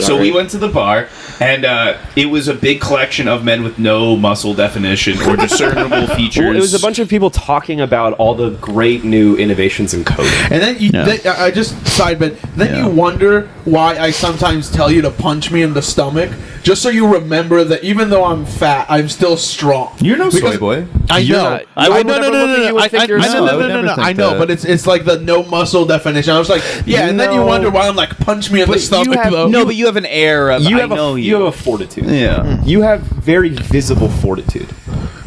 So we went to the bar, and it was a big collection of men with no muscle definition or discernible features. Well, it was a bunch of people talking about all the great new innovations in coding. And then I just sidebit. Then you wonder why I sometimes tell you to punch me in the stomach, just so you remember that even though I'm fat, I'm still strong. You're no soy boy. I know. I know, but it's like the no muscle definition. I was like, and then you wonder why I'm like, punch me in the stomach, though. No, but you have an air of, you have a fortitude. Yeah. You have very visible fortitude.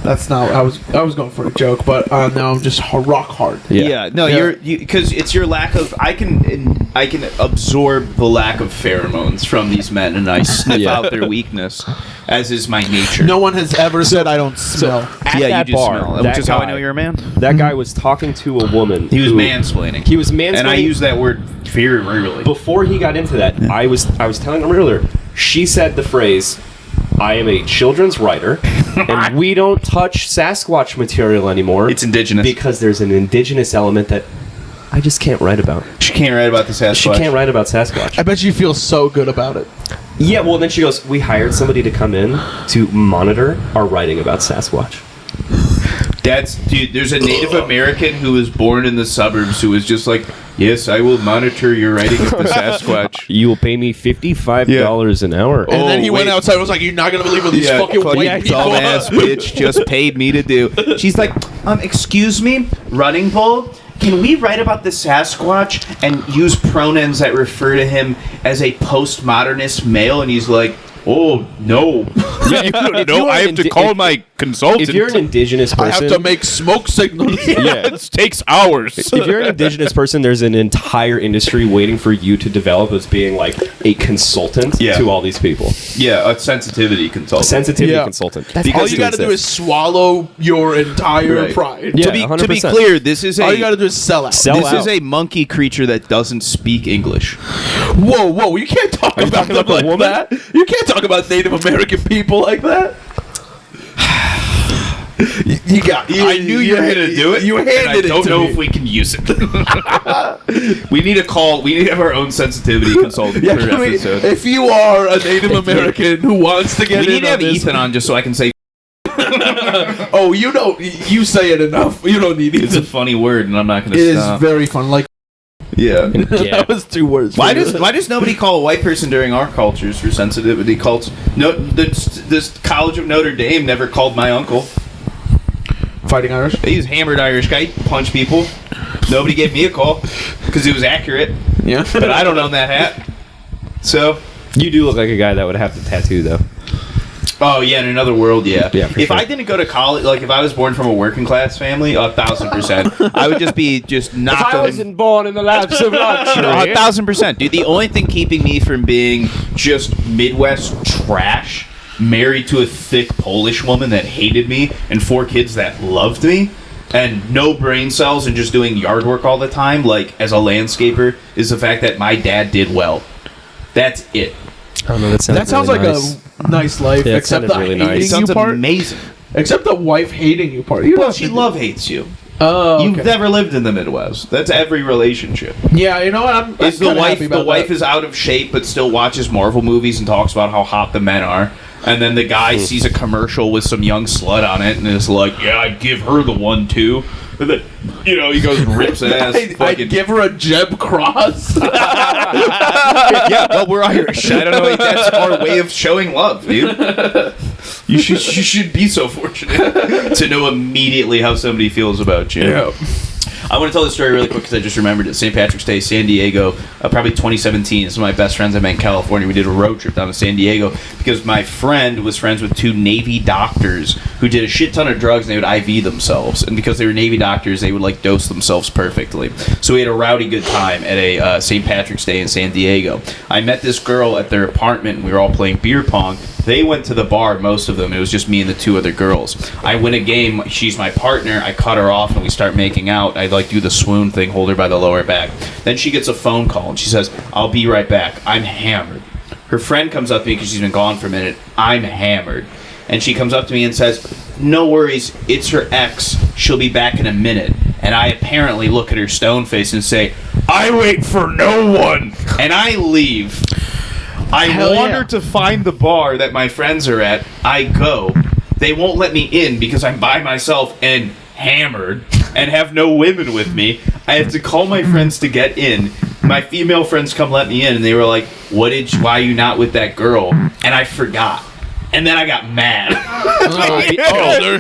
That's not. I was going for a joke, but now I'm just rock hard. Yeah. No, you're because it's your lack of. I can absorb the lack of pheromones from these men, and I sniff out their weakness, as is my nature. No one has ever said I don't smell. At you that do bar, smell, that which is guy, how I know you're a man. That guy was talking to a woman. He was mansplaining. He was mansplaining, and I use that word very rarely. Before he got into that, I was telling him earlier. She said the phrase, "I am a children's writer, and we don't touch Sasquatch material anymore. It's indigenous because there's an indigenous element that I just can't write about." She can't write about the Sasquatch. She can't write about Sasquatch. I bet you feel so good about it. Yeah, well, then she goes, "We hired somebody to come in to monitor our writing about Sasquatch." Dude, there's a Native American who was born in the suburbs who was just like, "Yes, I will monitor your writing of the Sasquatch. You will pay me $55 an hour." And then he went outside and was like, "You're not going to believe what these fucking white people dumbass bitch just paid me to do." She's like, "Excuse me, Running Bull, can we write about the Sasquatch and use pronouns that refer to him as a postmodernist male?" And he's like, "Oh, no. No, I have to call my consultant. If you're an indigenous person... I have to make smoke signals." It takes hours. If you're an indigenous person, there's an entire industry waiting for you to develop as being like a consultant to all these people. Yeah, a sensitivity consultant. A sensitivity consultant. That's all you got to do is swallow your entire pride. Yeah, to be clear, this is all you got to do is sell out. This is a monkey creature that doesn't speak English. Whoa! You can't talk about them like that. You can't talk about Native American people like that. I knew you were going to do it. You handed it to me. I don't know if we can use it. We need to have our own sensitivity consultant per episode. If you are a Native American who wants to get in on this... We need to have Ethan on just so I can say... Oh, you say it enough. You don't need Ethan. It's a funny word, and I'm not going to stop. It is very fun. Like... Yeah. That was 2 words. Why does nobody call a white person during our cultures for sensitivity cults? No, this College of Notre Dame never called my uncle Fighting Irish. He's hammered Irish guy, punch people. Nobody gave me a call because it was accurate. Yeah, but I don't own that hat. So you do look like a guy that would have the tattoo, though. Oh yeah, in another world, yeah. If sure. I didn't go to college, like if I was born from a working class family, 1,000%, I would just be knocked. If I wasn't born in the laps of luxury, 1,000%, dude. The only thing keeping me from being just Midwest trash, married to a thick Polish woman that hated me, and 4 kids that loved me, and no brain cells, and just doing yard work all the time, like as a landscaper, is the fact that my dad did well. That's it. I don't know. That sounds really like nice. A nice life, yeah, except the really hating nice. you part. Amazing. Except the wife hating you part. Well, she love hates you. Oh, okay. You've never lived in the Midwest. That's every relationship. Yeah, you know what? I'm the wife is out of shape but still watches Marvel movies and talks about how hot the men are. And then the guy sees a commercial with some young slut on it and is like, "Yeah, I'd give her the one too." And then, he goes and rips ass. I'd give her a Jeb Cross. Yeah, well, we're Irish. I don't know. That's our way of showing love, dude. You should be so fortunate to know immediately how somebody feels about you. Yeah. I want to tell this story really quick because I just remembered it. St. Patrick's Day, San Diego, probably 2017. Some of my best friends I met in California. We did a road trip down to San Diego because my friend was friends with 2 Navy doctors who did a shit ton of drugs and they would IV themselves. And because they were Navy doctors, they would dose themselves perfectly. So we had a rowdy good time at a St. Patrick's Day in San Diego. I met this girl at their apartment and we were all playing beer pong. They went to the bar, most of them. It was just me and the 2 other girls. I win a game. She's my partner. I cut her off and we start making out. I do the swoon thing, hold her by the lower back. Then she gets a phone call and she says, "I'll be right back. I'm hammered." Her friend comes up to me because she's been gone for a minute. "I'm hammered." And she comes up to me and says, "No worries. It's her ex. She'll be back in a minute." And I apparently look at her stone face and say, "I wait for no one." And I leave. I wander to find the bar that my friends are at. I go. They won't let me in because I'm by myself and hammered and have no women with me. I have to call my friends to get in. My female friends come let me in, and they were like, why are you not with that girl? And I forgot. And then I got mad.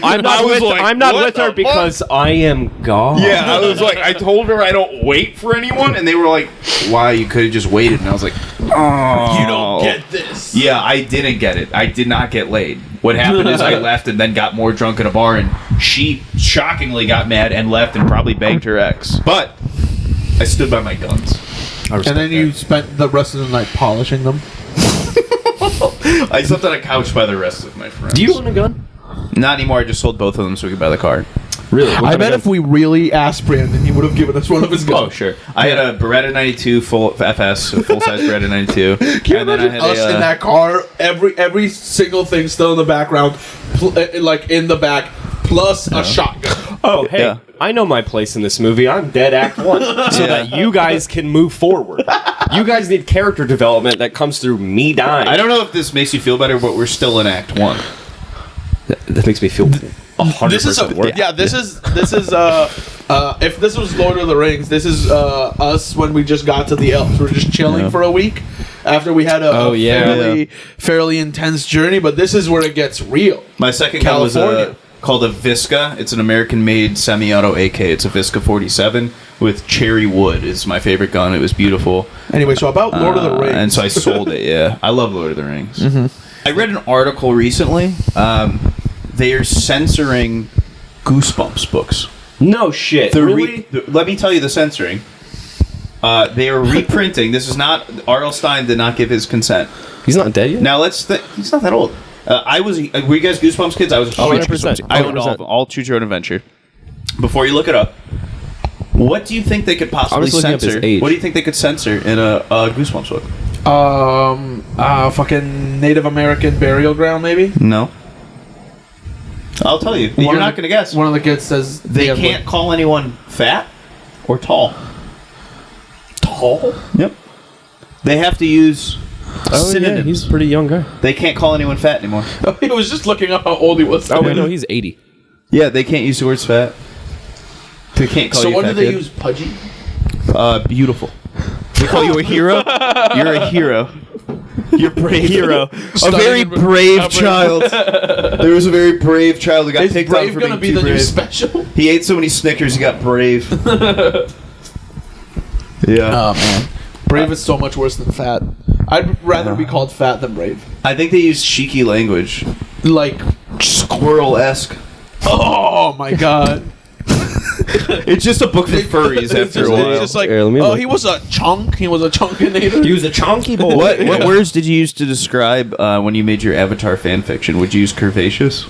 I'm not with her because I am God. Yeah, I was like, I told her I don't wait for anyone, and they were like, why? You could have just waited. And I was like, oh. You don't get this. Yeah, I didn't get it. I did not get laid. What happened is I left and then got more drunk at a bar, and she shockingly got mad and left and probably banged her ex. But I stood by my guns. And then you spent the rest of the night polishing them. I slept on a couch by the rest of my friends. Do you own a gun? Not anymore. I just sold both of them so we could buy the car. Really? I bet if we really asked Brandon, he would have given us one of his guns. Oh, sure. I had a Beretta 92 full FS, a full-size Beretta 92. Can you imagine us in that car, every single thing still in the background, like in the back, plus a shotgun. Oh, hey, yeah. I know my place in this movie. I'm dead Act 1, so that you guys can move forward. You guys need character development that comes through me dying. I don't know if this makes you feel better, but we're still in Act 1. That makes me feel 100% worse. Yeah, this is if this was Lord of the Rings, this is us when we just got to the elves. We're just chilling for a week after we had a fairly intense journey, but this is where it gets real. My second gun was called a Visca. It's an American-made semi-auto AK. It's a Visca 47 with cherry wood. It's my favorite gun. It was beautiful. Anyway, so about Lord of the Rings. And so I sold it, yeah. I love Lord of the Rings. Mm-hmm. I read an article recently. They are censoring Goosebumps books. No shit. Really? Let me tell you the censoring. They are reprinting. This is not... R.L. Stine did not give his consent. He's not dead yet? Now, he's not that old. Were you guys Goosebumps kids? I was a huge Goosebumps kid. I owned all Choose Your Own Adventure. Before you look it up, what do you think they could possibly censor? What do you think they could censor in a Goosebumps book? Fucking Native American burial ground, maybe? No. I'll tell you. You're not going to guess. One of the kids says... They can't call anyone fat or tall. Tall? Yep. They have to use... synonyms. Yeah, he's a pretty young guy. They can't call anyone fat anymore. He was just looking up how old he was. Oh, wait, no, he's 80. Yeah, they can't use the words fat. They can't call you fat. So what do they use? Pudgy? Beautiful. They call you a hero? You're a hero. You're a brave hero. A very brave child. There was a very brave child who got picked on for being too brave. Is Brave gonna be the new special? He ate so many Snickers, he got brave. Yeah. Oh, man. Brave is so much worse than fat. I'd rather be called fat than brave. I think they use cheeky language. Like... Squirrel-esque. Oh, my God. It's just a book for furries after a while. It's just like, he was a chunk. He was a chunkinator. He was a chunky boy. What words did you use to describe when you made your Avatar fan fiction? Would you use curvaceous?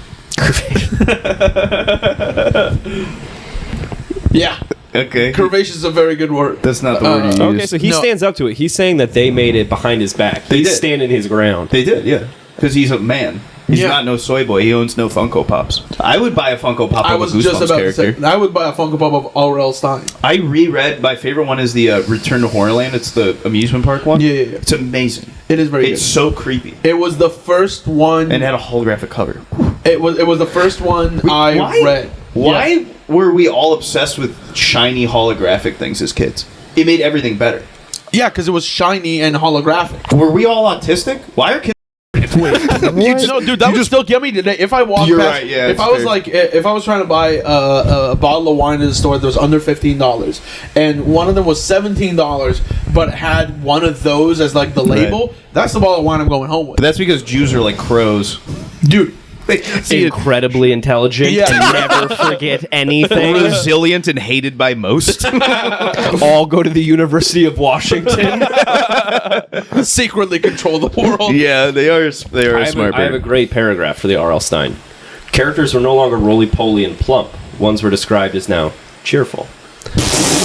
Yeah. Okay. Curvaceous is a very good word. That's not the word you use. Okay, so he stands up to it. He's saying that they made it behind his back. He's standing his ground. They did, yeah. Because he's a man. He's not no soy boy. He owns no Funko Pops. I would buy a Funko Pop of a Goosebumps character. I would buy a Funko Pop of R.L. Stine. I reread, my favorite one is the Return to Horrorland. It's the amusement park one. Yeah. It's amazing. It is very good. It's so creepy. It was the first one. And it had a holographic cover. It was the first one I read. Why were we all obsessed with shiny holographic things as kids? It made everything better. Yeah, because it was shiny and holographic. Were we all autistic? Why are kids... No, dude, that would still get me today. If I walked past, right, yeah. If I was trying to buy a bottle of wine in the store that was under $15, and one of them was $17, but had one of those as like the label, that's the bottle of wine I'm going home with. But that's because Jews are like crows, dude. Incredibly intelligent and never forget anything. Resilient and hated by most. All go to the University of Washington. Secretly control the world. Yeah, they are smart. I have a great paragraph for the R.L. Stine. Characters were no longer roly-poly and plump. Ones were described as now cheerful.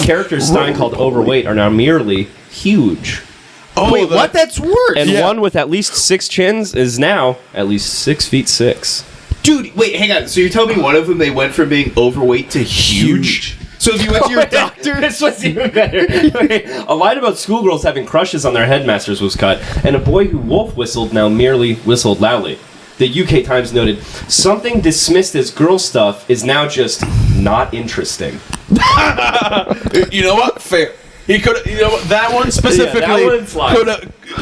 Characters Stine called overweight are now merely huge. Oh, wait, what? That's worse. And one with at least 6 chins is now at least 6'6". Dude, wait, hang on. So you're telling me one of them, they went from being overweight to huge? So if you went to your doctor, this was even better. A line about schoolgirls having crushes on their headmasters was cut, and a boy who wolf whistled now merely whistled loudly. The UK Times noted, something dismissed as girl stuff is now just not interesting. You know what? Fair. He could. You know what? That one specifically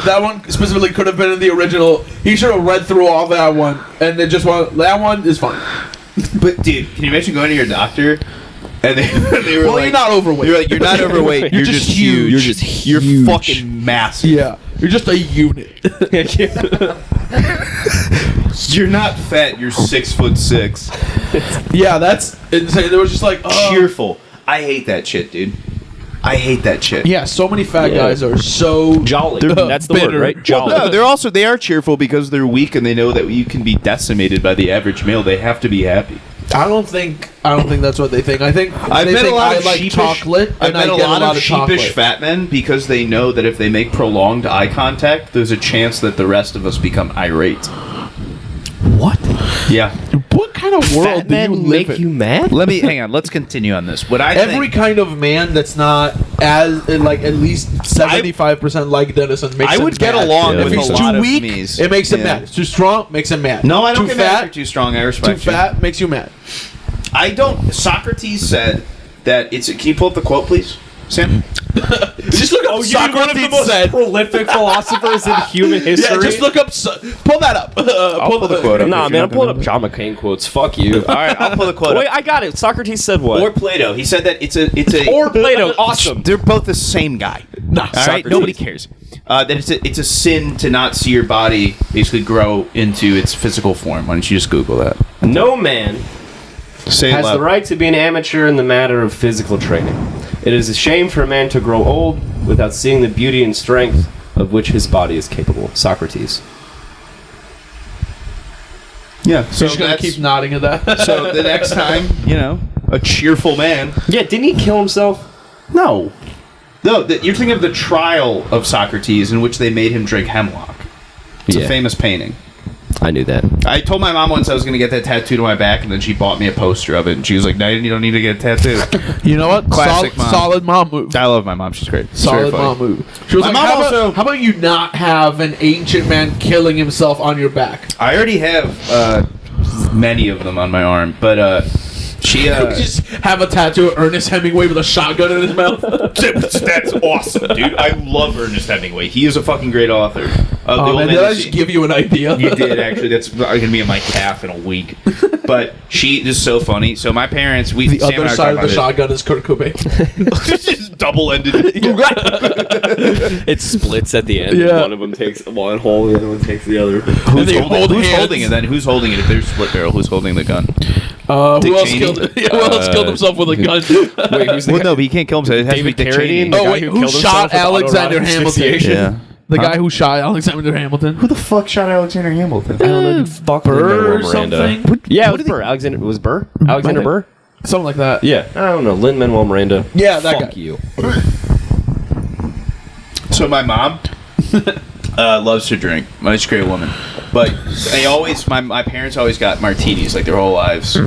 that one specifically could have been in the original. He should have read through all that one, and then just that one is fine. But dude, can you imagine going to your doctor and they were Well, like, you're not overweight. You're like, you're not overweight. You're just huge. You're just huge. You're fucking massive. Yeah, you're just a unit. You're not fat. You're 6'6". Yeah, that's insane. They were just like Cheerful. I hate that shit, dude. I hate that shit. Yeah, so many fat guys are so jolly. That's the bitter. word, right? Jolly. Well, no, they are cheerful because they're weak and they know that you can be decimated by the average male. They have to be happy. I don't think that's what they think. I think I've met a lot of like sheepish chocolate. I've met a lot of sheepish chocolate. fat men because they know that if they make prolonged eye contact, there's a chance that the rest of us become irate. What? Yeah. What kind of world do you live in? you mad? Let me hang on. Let's continue on this. What I Every think, kind of man that's not as like at least 75% like Dennison makes him would get mad. along If with he's a too lot of weak, me's. it makes him Yeah. mad. It's too strong, makes him mad. no, I don't too get mad if fat. you're too strong. I Too respect you. fat makes you mad. I don't. Socrates said that it's. Can you pull up the quote, please, Sam? Just look up Socrates said. prolific philosophers in human history. Yeah, just look up. Pull that up. Pull the quote up. Nah, if man, you're I'm not pulling gonna- up John McCain quotes. Fuck you. All right, I'll pull the quote Wait, up. I got it. Socrates said what? Or Plato. He said that it's a. Or Plato. Awesome. They're both the same guy. Nah, All right, Socrates. nobody cares. That it's a sin to not see your body basically grow into its physical form. Why don't you just Google that? No man Say it has loud. the right to be an amateur in the matter of physical training. It is a shame for a man to grow old without seeing the beauty and strength of which his body is capable. Socrates. Yeah. So just gonna keep nodding at that. So the next time, a cheerful man. Yeah, didn't he kill himself? No. No, you're thinking of the trial of Socrates in which they made him drink hemlock. It's a famous painting. I knew that. I told my mom once I was going to get that tattooed on my back, and then she bought me a poster of it, and she was like, "No, you don't need to get a tattoo." You know what? Classic mom. Solid mom move. I love my mom. She's great. She's Solid very funny. mom move. She was My like, mom how, also- how about you not have an ancient man killing himself on your back? I already have many of them on my arm, but she Just have a tattoo of Ernest Hemingway with a shotgun in his mouth. that's awesome, dude. I love Ernest Hemingway. He is a fucking great author. The Oh Old man, Man did I and just Sea. give you an idea? You did actually. That's going to be in my calf in a week. But she is so funny. So my parents, The Sam and I other were side of talking the about shotgun is Kurt Cobain. this. Just double-ended. It splits at the end. Yeah. One of them takes one hole, the other one takes the other. Who's they hold who's hands. holding it then? Who's holding it? If there's split barrel, who's holding the gun? Who else Cheney? killed? Yeah, who else killed himself with a gun? Wait, who's the Well, guy? no, but he can't kill himself. It has David to be Dick Carradine? Cheney. The Oh guy wait, who who killed shot himself with Alexander autoerotic Hamilton? asphyxiation? Yeah. The guy who shot Alexander Hamilton. Who the fuck shot Alexander Hamilton? I don't know. Fuck Burr or Lin-Manuel Miranda. something? Yeah, it was Burr. Alexander was Burr. Alexander Burr. Something like that. Yeah, I don't know. Lin-Manuel Miranda. Yeah, that Fuck guy. you. So my mom loves to drink. She's a great woman, but they always my parents always got martinis like their whole lives.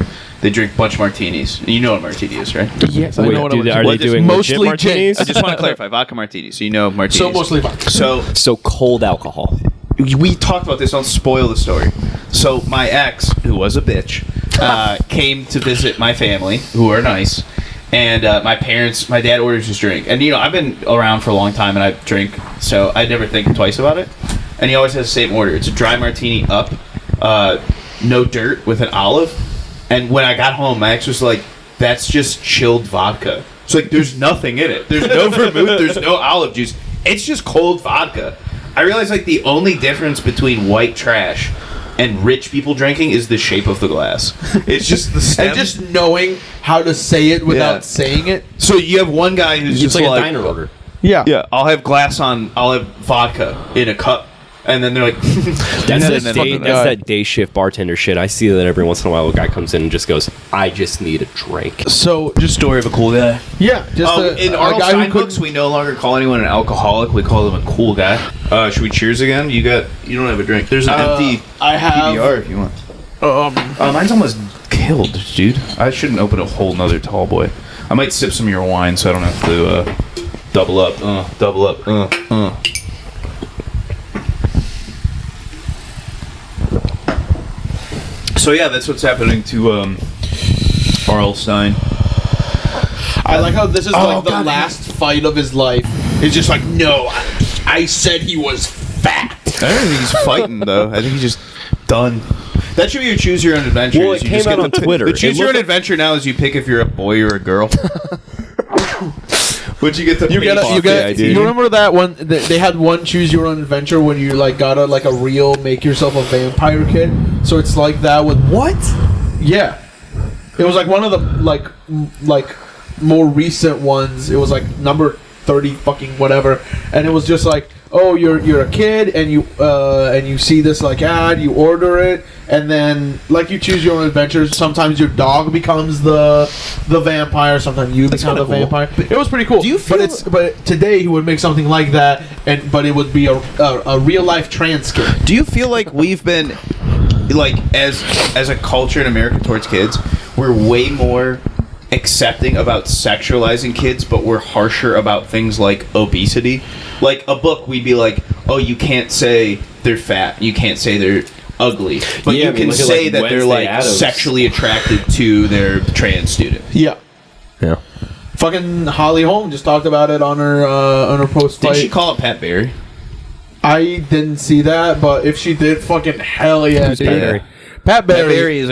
They drink a bunch of martinis. You know what a martini is, right? Yes, I Wait, know what dude, I'm are they doing mostly legit martinis? I just want to clarify, vodka martinis. So you know martinis. So mostly vodka. So cold alcohol. We talked about this. I'll spoil the story. So my ex, who was a bitch, came to visit my family, who are nice, and my dad orders his drink. And I've been around for a long time, and I drink, so I never think twice about it. And he always has the same order. It's a dry martini up, no dirt with an olive. And when I got home, my ex was like, "That's just chilled vodka." It's like there's nothing in it. There's no vermouth. There's no olive juice. It's just cold vodka. I realized like the only difference between white trash and rich people drinking is the shape of the glass. It's just the stem. And just knowing how to say it without saying it. So you have one guy who's It's just like a like, diner order. Yeah. yeah, I'll have vodka in a cup, and then they're like, That's that day shift bartender shit. I see that every once in a while a guy comes in and just goes, "I just need a drink." So just story of a cool guy. yeah, just In a our guy sign who books, we no longer call anyone an alcoholic. We call them a cool guy. Should we cheers again? You don't have a drink. There's an empty I have. PBR if you want. Mine's almost killed, dude. I shouldn't open a whole nother tall boy. I might sip some of your wine so I don't have to double up. Double up. So yeah, that's what's happening to R.L. Stein. I like how this is the last fight of his life. It's just like, no, I said he was fat. I don't think he's fighting though. I think he's just done. That should be your choose your own adventure. Well, it came out on Twitter. The choose your own adventure now is you pick if you're a boy or a girl. Would you get the you remember that one? They had one choose your own adventure when you like got a real make yourself a vampire kit. So it's like that with what? Yeah, it was like one of the like more recent ones. It was like number 30 fucking whatever, and it was just like, oh, you're a kid and you see this like ad, you order it, and then like you choose your own adventures. Sometimes your dog becomes the vampire, sometimes you become the vampire. It was pretty cool. Do you feel but today he would make something like that, but it would be a real life trans kid. Do you feel like we've been like as a culture in America towards kids, we're way more accepting about sexualizing kids, but we're harsher about things like obesity? Like a book, we'd be like, oh, you can't say they're fat, you can't say they're ugly, but you can say that they're like sexually attracted to their trans student. Yeah. Fucking Holly Holm just talked about it on her post fight. Did she call it Pat Barry? I didn't see that, but if she did, fucking hell yeah. Who's Pat Barry? Pat Barry is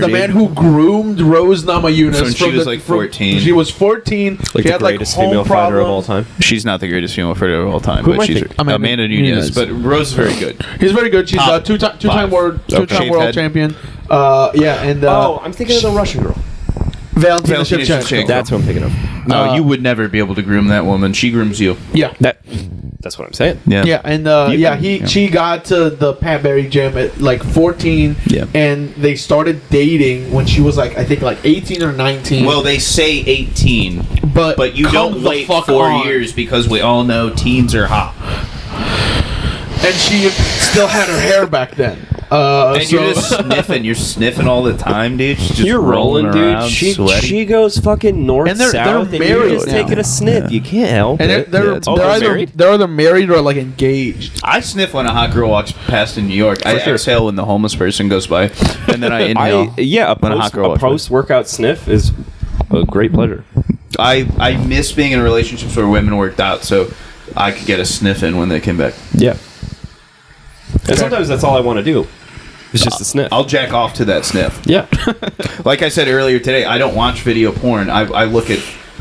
the man who groomed Rose Namajunas when she was like 14. She was 14. Like she the had greatest like female fighter of all time. She's not the greatest female fighter of all time, Who but she's Amanda Nunes. But Rose is very good. He's very good. She's a two-time world champion. I'm thinking of the Russian girl. Valentina Shevchenko. That's who I'm thinking of. No, you would never be able to groom that woman. She grooms you. Yeah. That's what I'm saying. She got to the Pat Barry gym at like 14, and they started dating when she was like, I think like 18 or 19. Well, they say 18, but you don't wait 4 years because we all know teens are hot. And she still had her hair back then. And you're just sniffing. You're sniffing all the time, dude. She's just you're rolling, around, dude. sweaty. She goes fucking north, and they're south, married, and you're just taking a sniff. You can't help it. They're either married or like engaged. I sniff when a hot girl walks past in New York. I exhale when the homeless person goes by, and then I inhale. When a hot girl walks by. A post-workout sniff is a great pleasure. I miss being in relationships where women worked out, so I could get a sniff in when they came back. Yeah. And sometimes that's all I want to do. It's just a sniff. I'll jack off to that sniff. Yeah. Like I said earlier today, I don't watch video porn. I look at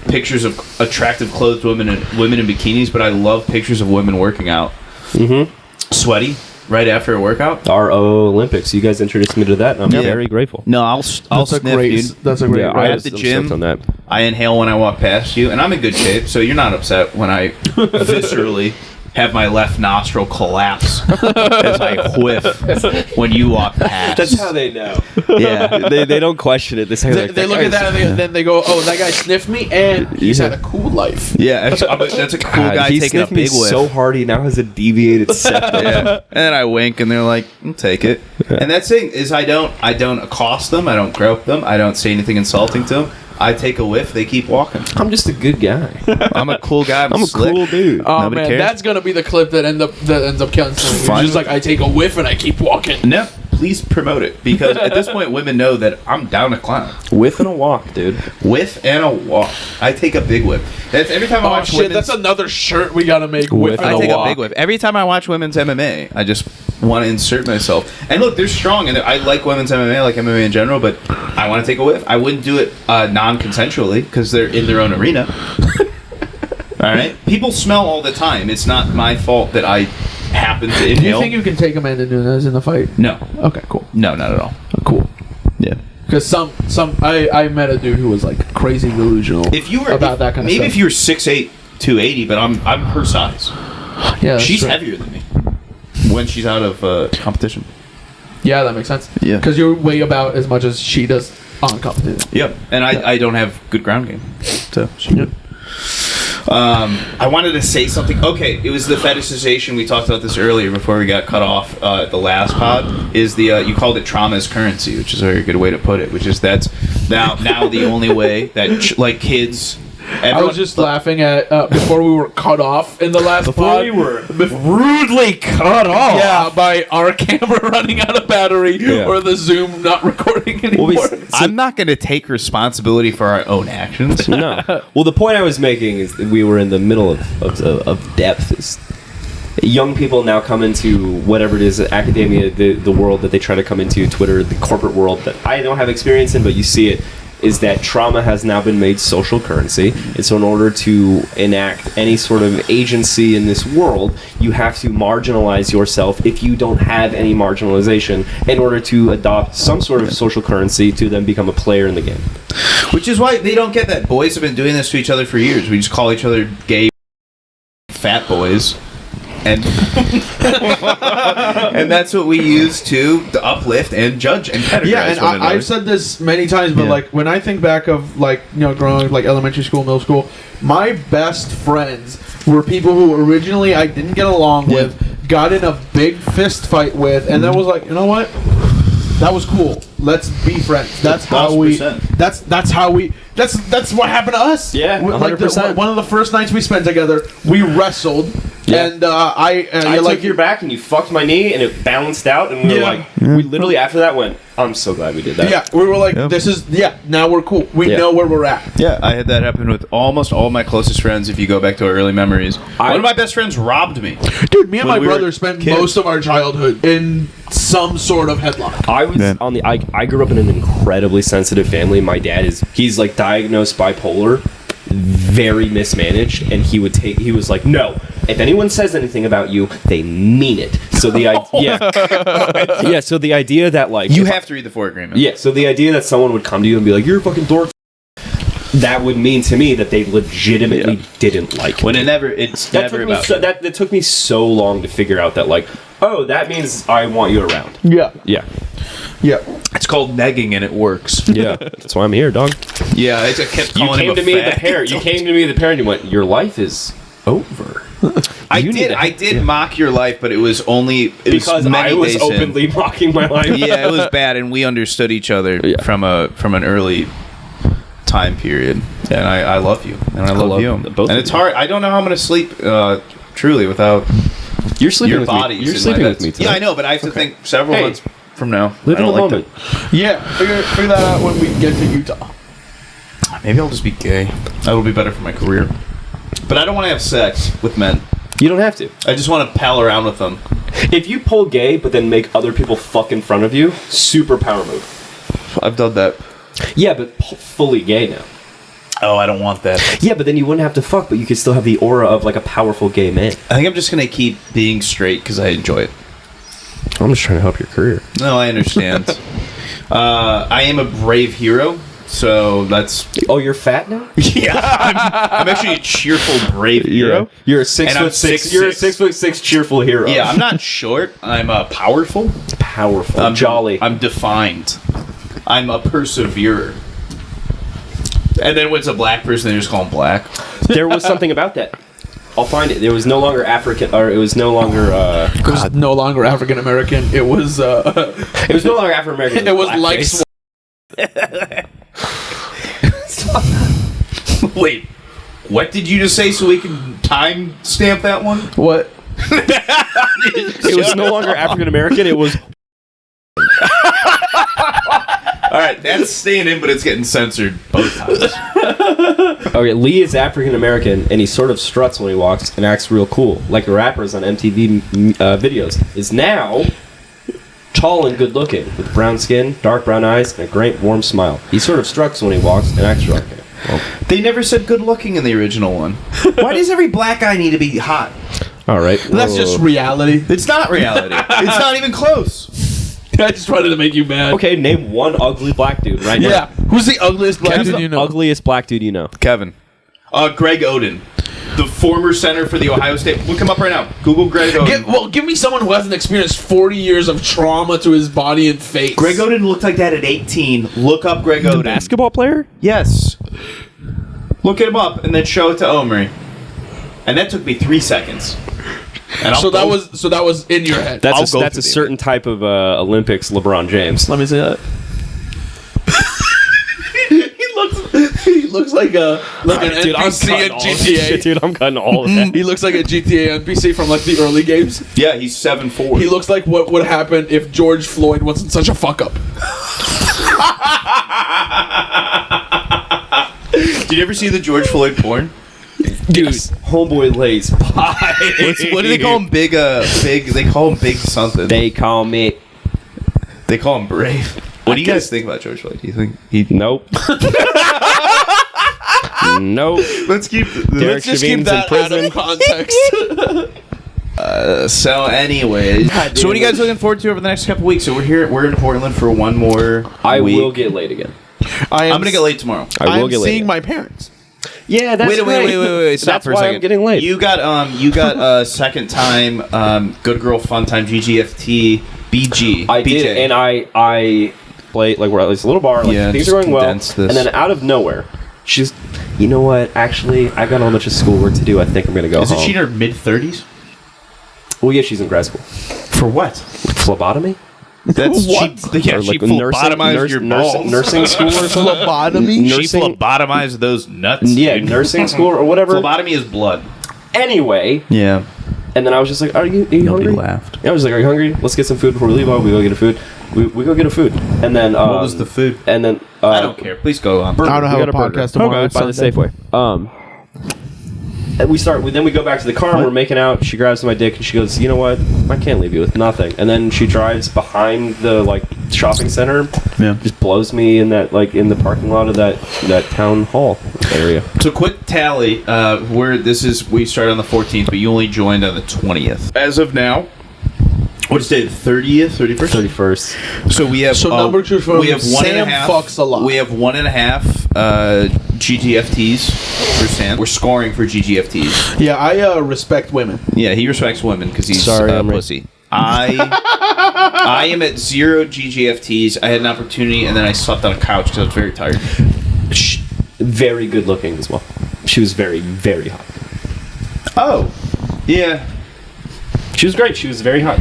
pictures of attractive clothed women in bikinis, but I love pictures of women working out. Mm-hmm. Sweaty right after a workout. Our Olympics. You guys introduced me to that, and I'm very grateful. No, I'll sniff, dude. That's a great. Yeah, at the gym. On that. I inhale when I walk past you, and I'm in good shape, so you're not upset when I viscerally have my left nostril collapse as I whiff when you walk past. That's how they know. Yeah. They don't question it. They look at that and then they go, oh, that guy sniffed me and he's had a cool life. Yeah, that's a cool guy taking a big whiff. So hard he now has a deviated septum. Yeah. And then I wink and they're like, I'll take it. Yeah. And that's the thing is I don't accost them, I don't grope them, I don't say anything insulting to them. I take a whiff, they keep walking. I'm just a good guy. I'm a cool guy. I'm a cool dude. Oh, nobody cares. That's gonna be the clip that ends up killing someone. Just like I take a whiff and I keep walking. No, please promote it because at this point women know that I'm down to clown. Whiff and a walk, dude. Whiff and a walk. I take a big whiff. That's every time I watch women's... that's another shirt we gotta make. Whiff and a walk. I take a big whiff. Every time I watch women's MMA, I just want to insert myself. And look, they're strong, and I like women's MMA, I like MMA in general, but I want to take a whiff. I wouldn't do it non-consensually because they're in their own arena. All right? People smell all the time. It's not my fault that I happen to inhale. Do you think you can take Amanda Nunes in the fight? No. Okay, cool. No, not at all. Cool. Yeah. Because I met a dude who was like crazy delusional that kind of stuff. Maybe if you were 6'8", 280, but I'm her size. Yeah, she's heavier than me when she's out of competition. Yeah, that makes sense. Yeah. Because you weigh about as much as she does on competition. Yep. And I don't have good ground game. So, I wanted to say something. Okay, it was the fetishization. We talked about this earlier before we got cut off. The last pod is the you called it trauma as currency, which is a very good way to put it. Which is that's now the only way that like kids. I was just laughing at before we were cut off in the last pod. We were rudely cut off. Yeah, by our camera running out of battery or the Zoom not recording anymore. I'm not going to take responsibility for our own actions. No. Well, the point I was making is that we were in the middle of depth. Young people now come into whatever it is, academia, the world that they try to come into, Twitter, the corporate world that I don't have experience in, but you see it. Is that trauma has now been made social currency. And so in order to enact any sort of agency in this world, you have to marginalize yourself if you don't have any marginalization in order to adopt some sort of social currency to then become a player in the game. Which is why they don't get that. Boys have been doing this to each other for years. We just call each other gay fat boys. And and that's what we use to uplift and judge and categorize. Yeah, and I've said this many times, but like when I think back of like growing up, like elementary school, middle school, my best friends were people who originally I didn't get along with, got in a big fist fight with, and then was like, you know what? That was cool. Let's be friends. That's how we. That's how we. That's what happened to us. Yeah, 100%. Like one of the first nights we spent together, we wrestled. Yeah. And I took your back and you fucked my knee and it balanced out and we were like, we literally after that went, I'm so glad we did that. Yeah, we were like, this is, now we're cool. We know where we're at. Yeah, I had that happen with almost all my closest friends if you go back to our early memories. One of my best friends robbed me. Dude, me and my brother spent most of our childhood in some sort of headlock. I was I grew up in an incredibly sensitive family. My dad he's like diagnosed bipolar, very mismanaged, and he was like, no, if anyone says anything about you, they mean it. So the idea, so the idea that like you have to read the 4 agreements. Yeah, so the idea that someone would come to you and be like, you're a fucking dork, that would mean to me that they legitimately didn't like when me. That took me so long to figure out that like, oh, that means I want you around. Yeah. It's called negging and it works. Yeah, that's why I'm here, dog. Yeah, I kept calling You came to me the parent. You came to me the parent. You went, your life is over. I did mock your life, but it was only because I was openly mocking my life. Yeah, it was bad, and we understood each other from an early time period. And I love you, and I love you. And it's hard. I don't know how I'm going to sleep truly without you're sleeping your with bodies. Me. You're sleeping with me tonight. Yeah, I know, but I have to think several months from now. Live in the moment. Yeah, figure that out when we get to Utah. Maybe I'll just be gay. That'll be better for my career. But I don't want to have sex with men. You don't have to. I just want to pal around with them. If you pull gay, but then make other people fuck in front of you, super power move. I've done that. Yeah, but fully gay now. Oh, I don't want that. Yeah, but then you wouldn't have to fuck, but you could still have the aura of like a powerful gay man. I think I'm just going to keep being straight because I enjoy it. I'm just trying to help your career. No, I understand. I am a brave hero, so that's... Oh, you're fat now? Yeah, I'm actually a cheerful, brave hero. You're a 6'6". You're a 6'6" cheerful hero. Yeah, I'm not short. I'm powerful. Powerful. I'm jolly. I'm defined. I'm a perseverer. And then when it's a black person, they just call him black. There was something about that. I'll find it. It was no longer African, or it was no longer. It was no longer African American. It was. It was no longer African American. It was like. Wait, what did you just say? So we can time stamp that one? What? It was no longer African American. It was. All right, that's staying in, but it's getting censored both times. Okay, Lee is African American, and he sort of struts when he walks and acts real cool, like the rappers on MTV videos. Is now tall and good looking, with brown skin, dark brown eyes, and a great warm smile. He sort of struts when he walks and acts like it. Well, they never said good looking in the original one. Why does every black guy need to be hot? All right, that's just reality. It's not reality. It's not even close. I just wanted to make you mad. Okay, name one ugly black dude right now. Yeah, who's the ugliest black dude you know? Ugliest black dude you know? Kevin. Greg Oden, the former center for the Ohio State. Look him up right now. Google Greg Oden. Give me someone who hasn't experienced 40 years of trauma to his body and face. Greg Oden looked like that at 18. Look up Greg Oden. The basketball player? Yes. Look him up and then show it to Omri. And that took me 3 seconds. And So that was in your head. That's a certain type of Olympics LeBron James. Let me see that. He looks like an Dude, I'm NPC cutting in all of this GTA. shit, dude, I'm cutting all of that. He looks like a GTA NPC from like the early games. Yeah, he's 7'4". He looks like what would happen if George Floyd wasn't such a fuck up. Did you ever see the George Floyd porn? Dude, homeboy lays pie. What do they call him? Big. They call him Big something. They call me. They call him Brave. What do you guys think about George Floyd? Do you think he? Nope. Nope. Let's keep. Derek Chavin's in prison. Context. So, anyways, so what are you guys looking forward to over the next couple weeks? So we're in Portland for one more. I week. will get late again. I'm gonna get late tomorrow. I will get late. Seeing my parents. Yeah, that's wait. Stop that's for a why second. I'm getting late. You got second time Good Girl Fun Time GGFT BG. I did, and I played like we're at this little bar. Like things are going well, and then out of nowhere, she's, you know what? Actually, I got a bunch of schoolwork to do. I think I'm gonna go home. Isn't she in her mid-30s? Well, yeah, she's in grad school. For what? Phlebotomy? That's what? She Or like phlebotomized your balls. nursing school or something? Phlebotomy? She phlebotomized those nuts. Yeah, dude. nursing school or whatever. Phlebotomy is blood. Anyway, Yeah. and then I was just like, are you Nobody hungry? laughed. Yeah, I was like, are you hungry? Let's get some food before we leave. We go get a food. We go get a food. And then What was the food? And then I don't care. Please go on. I don't have a burger. podcast tomorrow. It's by the Sunday. Safeway. And then we go back to the car and we're making out. She grabs my dick and she goes, you know what? I can't leave you with nothing. And then she drives behind the like shopping center. Yeah. Just blows me in that like in the parking lot of that town hall area. So quick tally. We started on the 14th, but you only joined on the 20th. As of now, what is today? The 30th, 31st. 31st. So we have. So number two from we have one and a Sam half. fucks a lot. We have 1.5 GGFTs for Sam. We're scoring for GGFTs. Yeah, I respect women. Yeah, he respects women because he's Sorry, I'm pussy. I am at 0 GGFTs. I had an opportunity, and then I slept on a couch because I was very tired. Very good looking as well. She was very, very hot. Oh, yeah. She was great. She was very hot.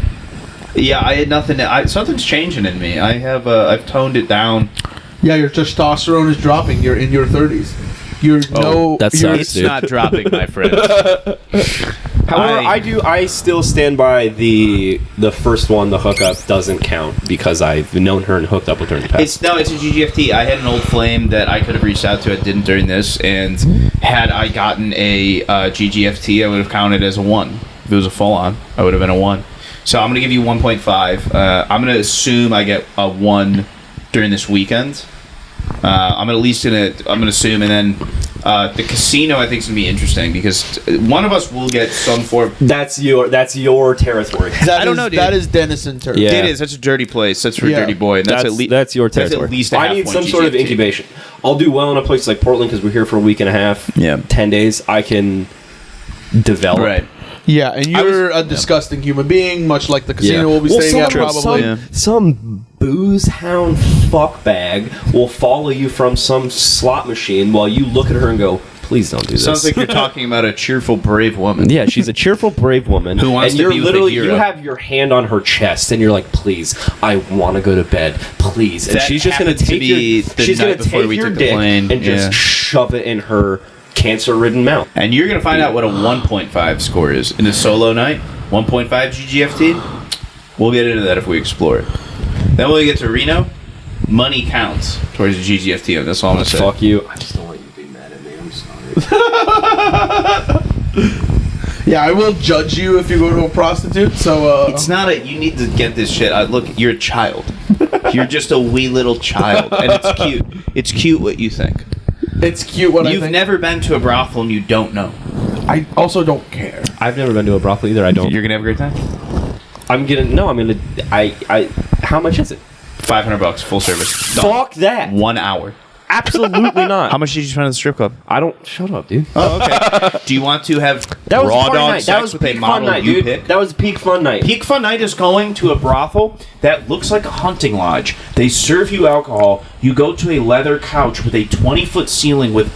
Yeah, I had nothing. Something's changing in me. I've toned it down. Yeah, your testosterone is dropping. You're in your 30s. It's not dropping, my friend. However, I still stand by the first one. The hookup doesn't count because I've known her and hooked up with her in the past. It's a GGFT. I had an old flame that I could have reached out to. I didn't during this, and had I gotten a GGFT, I would have counted as a 1. If it was a full on, I would have been a 1. So I'm gonna give you 1.5. I'm gonna assume I get a 1 during this weekend. I'm gonna assume, and then the casino I think is gonna be interesting because one of us will get some form. That's your territory. I don't know, dude. That is Denison territory. Yeah. It is. That's a dirty place. That's for a dirty boy. And That's your territory. That's at least a I half need point some sort of GGFT. incubation. I'll do well in a place like Portland because we're here for a week and a half. Yeah. 10 days. I can develop. Right. Yeah, and you're a disgusting human being, much like the casino we'll be staying at probably. Some booze hound fuckbag will follow you from some slot machine while you look at her and go, please don't do this. Sounds like you're talking about a cheerful, brave woman. Yeah, she's a cheerful, brave woman. Who wants and to you're be with a literally, hero. you have your hand on her chest and you're like, please, I want to go to bed, please. And That she's just going to happened to be the she's night going to before take we your took the dick plane. and just Yeah. shove it in her cancer-ridden mouth. And you're going to find out what a 1.5 score is in a solo night. 1.5 GGFT. We'll get into that if we explore it. Then when we get to Reno, money counts towards the GGFT. That's all I'm going to say. Fuck you. I just don't want you to be mad at me. I'm sorry. Yeah, I will judge you if you go to a prostitute. So It's not a. You need to get this shit. Look, you're a child. You're just a wee little child, and it's cute. It's cute what you think. it's cute what I You've think. never been to a brothel and you don't know. I also don't care. I've never been to a brothel either. I don't. You're gonna have a great time. How much is it? $500 full service. Done. Fuck that. 1 hour. Absolutely not. How much did you spend at the strip club? I don't. Shut up, dude. Oh, okay. Do you want to have That was raw party dog night. sex That was with a peak fun model night, you dude. pick? That was peak fun night. Peak Fun Night is going to a brothel that looks like a hunting lodge. They serve you alcohol. You go to a leather couch with a 20-foot ceiling with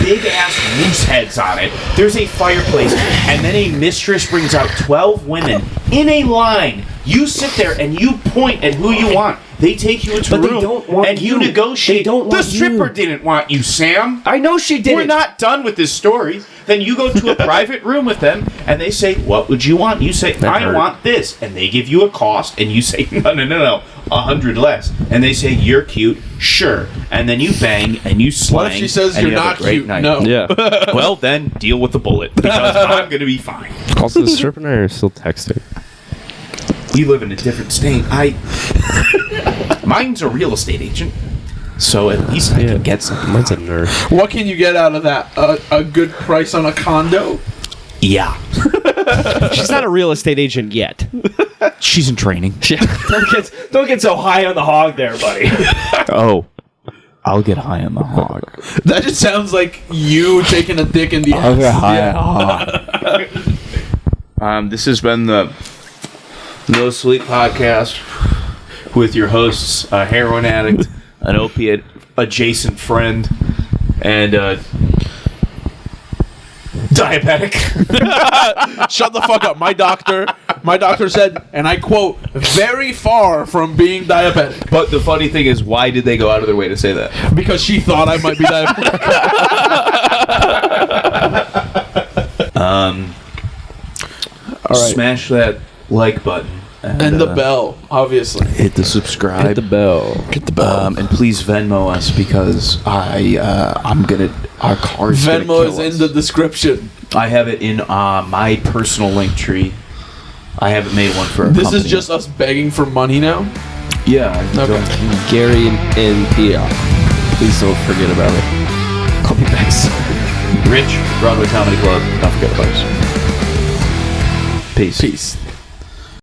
big ass moose heads on it. There's a fireplace, and then a mistress brings out 12 women in a line. You sit there and you point at who you want. They take you into a room and you negotiate. The stripper didn't want you, Sam. I know she didn't. We're not done with this story. Then you go to a private room with them, and they say, "What would you want?" You say, "I want this," and they give you a cost, and you say, "No, 100 less." And they say, "You're cute, sure." And then you bang and you slang. What if she says and you're you have not a great cute? night. No. Yeah. Well, then deal with the bullet because I'm gonna be fine. Also, the stripper and I are still texting. We live in a different state. Mine's a real estate agent, so at least I can get something. Mine's a nerd. What can you get out of that? A good price on a condo? Yeah, She's not a real estate agent yet. she's in training. Don't get so high on the hog there, buddy. Oh, I'll get high on the hog. That just sounds like you taking a dick in the ass. I'll get high on the hog. This has been the No Sleep Podcast with your hosts, a heroin addict, an opiate adjacent friend, and diabetic. Shut the fuck up. My doctor said, and I quote, very far from being diabetic. But the funny thing is, why did they go out of their way to say that? Because she thought I might be diabetic. All right. Smash that like button. And the bell, obviously. Hit the subscribe. Hit the bell. Hit the bell. And please Venmo us because I'm gonna. Our car's Venmo is in the description. I have it in my personal link tree. I haven't made one for. This is just us begging for money now. Yeah. Okay. Gary and Pia. Please don't forget about it. I'll be back soon. Rich, Broadway Comedy Club. Don't forget about us. Peace. Peace.